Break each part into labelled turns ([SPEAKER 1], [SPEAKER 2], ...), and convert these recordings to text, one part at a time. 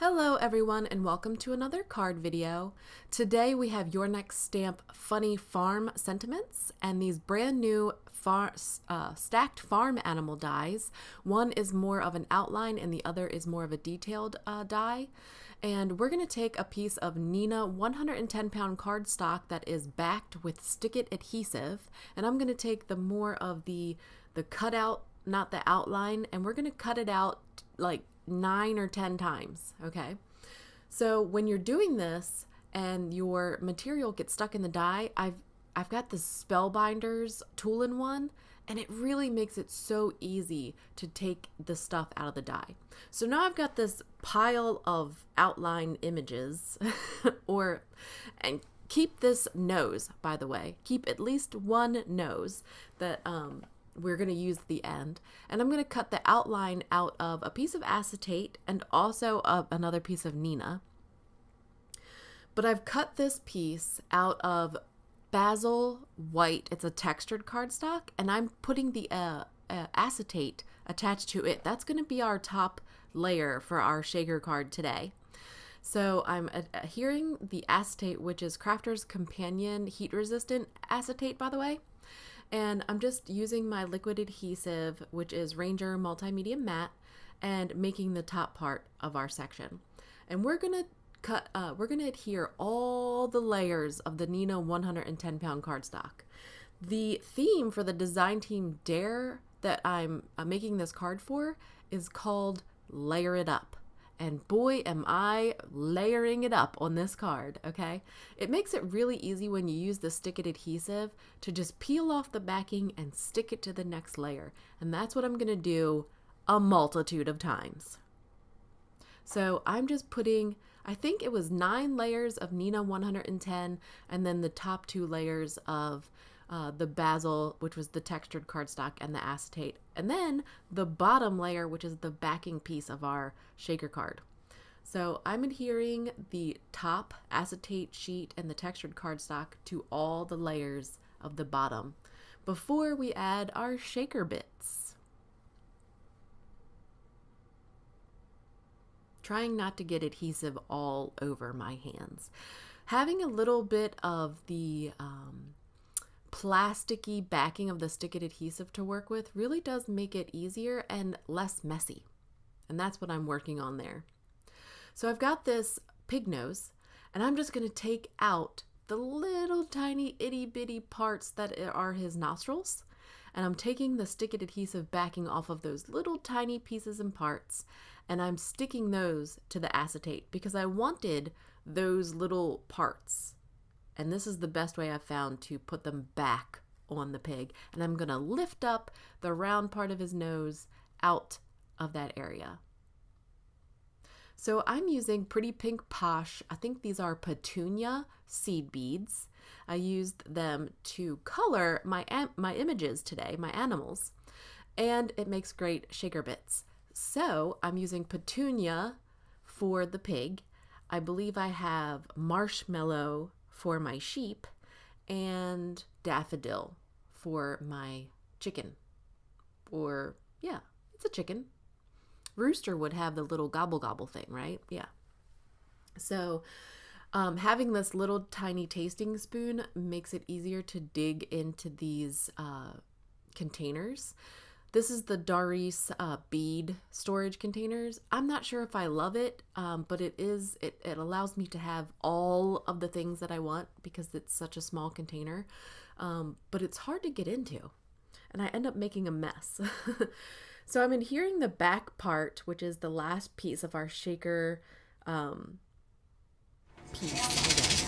[SPEAKER 1] Hello everyone and welcome to another card video. Today we have Your Next Stamp Funny Farm Sentiments and these brand new stacked farm animal dies. One is more of an outline and the other is more of a detailed die. And we're going to take a piece of Neenah 110-pound cardstock that is backed with stick-it adhesive, and I'm going to take the more of the cutout, not the outline, and we're going to cut it out like 9 or 10 times. Okay, so when you're doing this and your material gets stuck in the die, I've got this Spellbinders tool-in-one, and it really makes it so easy to take the stuff out of the die. So now I've got this pile of outline images and keep this nose, by the way, keep at least one nose that we're going to use at the end, and I'm going to cut the outline out of a piece of acetate and also another piece of Neenah. But I've cut this piece out of Bazzill white. It's a textured cardstock, and I'm putting the acetate attached to it. That's going to be our top layer for our shaker card today. So I'm adhering the acetate, which is Crafter's Companion heat resistant acetate, by the way. And I'm just using my liquid adhesive, which is Ranger Multimedia Matte, and making the top part of our section. And we're gonna adhere all the layers of the Neenah 110-pound cardstock. The theme for the design team dare that I'm making this card for is called Layer It Up. And boy, am I layering it up on this card, okay? It makes it really easy when you use the stick-it adhesive to just peel off the backing and stick it to the next layer. And that's what I'm gonna do a multitude of times. So I'm just putting, I think it was 9 layers of Neenah 110, and then the top 2 layers of the Bazzill, which was the textured cardstock, and the acetate, and then the bottom layer, which is the backing piece of our shaker card. So I'm adhering the top acetate sheet and the textured cardstock to all the layers of the bottom before we add our shaker bits. Trying not to get adhesive all over my hands. Having a little bit of the plasticky backing of the stick-it adhesive to work with really does make it easier and less messy. And that's what I'm working on there. So I've got this pig nose, and I'm just going to take out the little tiny itty bitty parts that are his nostrils. And I'm taking the stick-it adhesive backing off of those little tiny pieces and parts, and I'm sticking those to the acetate because I wanted those little parts. And this is the best way I've found to put them back on the pig. And I'm going to lift up the round part of his nose out of that area. So I'm using Pretty Pink Posh. I think these are Petunia seed beads. I used them to color my images today, my animals. And it makes great shaker bits. So I'm using Petunia for the pig. I believe I have Marshmallow for my sheep, and Daffodil for my chicken. Or, yeah, it's a chicken. Rooster would have the little gobble gobble thing, right? Yeah. So having this little tiny tasting spoon makes it easier to dig into these containers. This is the Doris bead storage containers. I'm not sure if I love it, but it allows me to have all of the things that I want because it's such a small container. But it's hard to get into, and I end up making a mess. So I'm adhering the back part, which is the last piece of our shaker piece,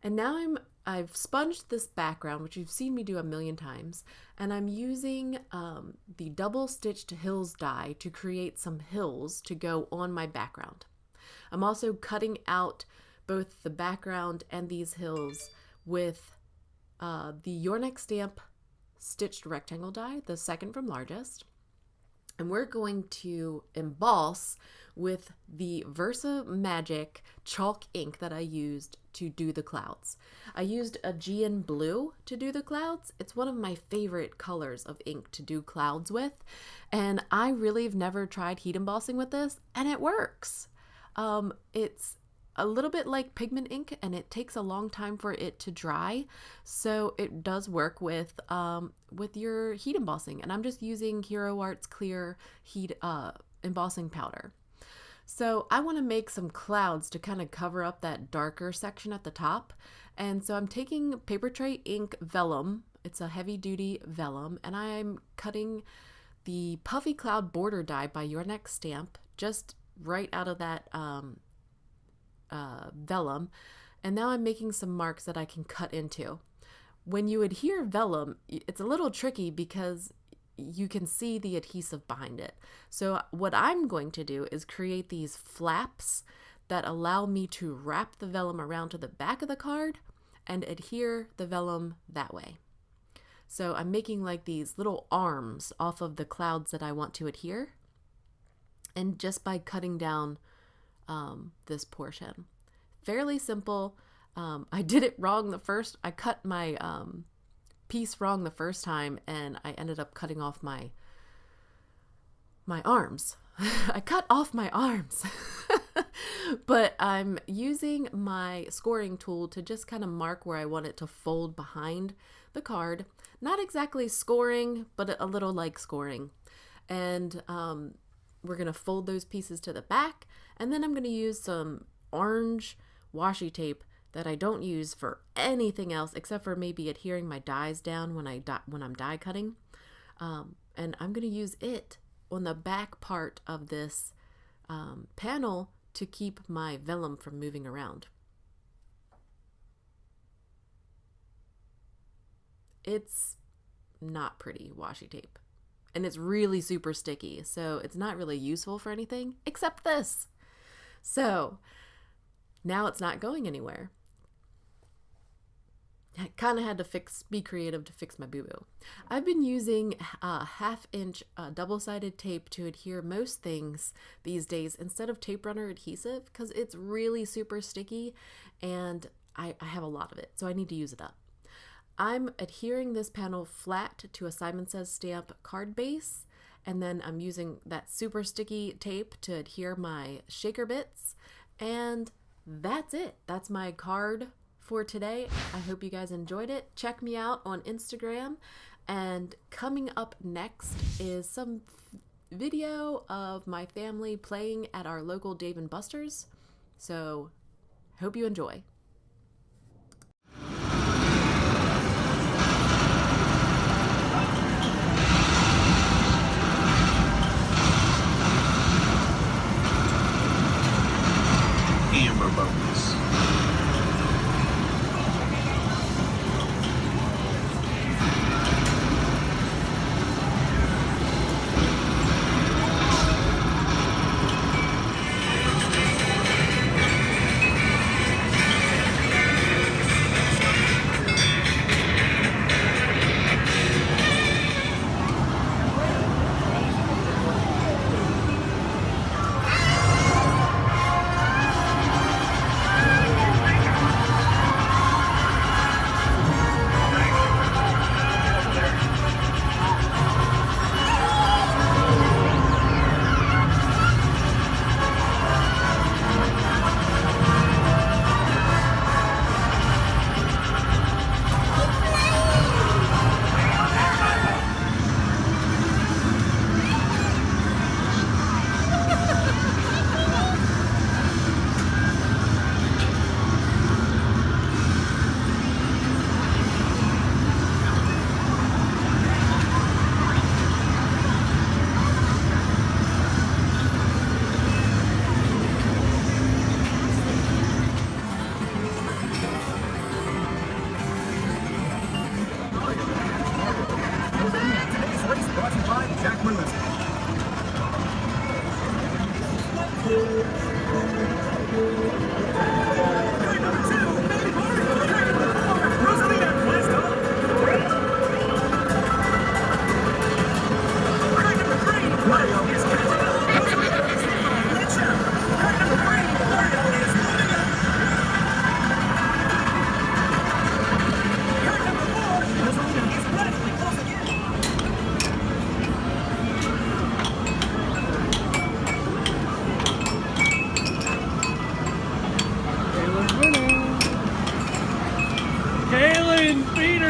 [SPEAKER 1] And now I've sponged this background, which you've seen me do a million times, and I'm using the double stitched hills die to create some hills to go on my background. I'm also cutting out both the background and these hills with the Your Next Stamp stitched rectangle die, the second from largest. and we're going to emboss with the VersaMagic chalk ink that I used to do the clouds. I used Aegean blue to do the clouds. It's one of my favorite colors of ink to do clouds with, and I really have never tried heat embossing with this, and it works. It's a little bit like pigment ink, and it takes a long time for it to dry, so it does work with your heat embossing. And I'm just using Hero Art's clear heat embossing powder. So I want to make some clouds to kind of cover up that darker section at the top, and so I'm taking Papertrey ink Vellum. It's a heavy duty vellum, and I'm cutting the Puffy Cloud border die by Your Next Stamp just right out of that vellum, and now I'm making some marks that I can cut into. When you adhere vellum, it's a little tricky because you can see the adhesive behind it. So what I'm going to do is create these flaps that allow me to wrap the vellum around to the back of the card and adhere the vellum that way. So I'm making like these little arms off of the clouds that I want to adhere, and just by cutting down this portion. Fairly simple. I did it wrong I cut my piece wrong the first time, and I ended up cutting off my arms. I cut off my arms. But I'm using my scoring tool to just kind of mark where I want it to fold behind the card. Not exactly scoring, but a little like scoring. And we're going to fold those pieces to the back, and then I'm going to use some orange washi tape that I don't use for anything else except for maybe adhering my dies down when I'm die cutting. And I'm going to use it on the back part of this panel to keep my vellum from moving around. It's not pretty washi tape, and it's really super sticky, so it's not really useful for anything except this. So now it's not going anywhere. I kind of had to be creative to fix my boo-boo. I've been using a 1/2 inch double-sided tape to adhere most things these days instead of tape runner adhesive, because it's really super sticky and I have a lot of it, so I need to use it up. I'm adhering this panel flat to a Simon Says stamp card base, and then I'm using that super sticky tape to adhere my shaker bits, and that's it. That's my card for today. I hope you guys enjoyed it. Check me out on Instagram, and coming up next is some video of my family playing at our local Dave & Buster's, so hope you enjoy.
[SPEAKER 2] Amber bonus.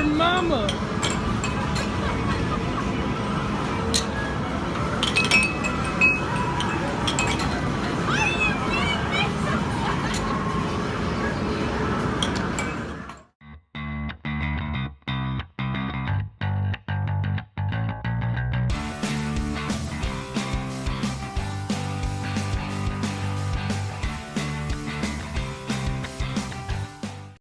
[SPEAKER 3] mama.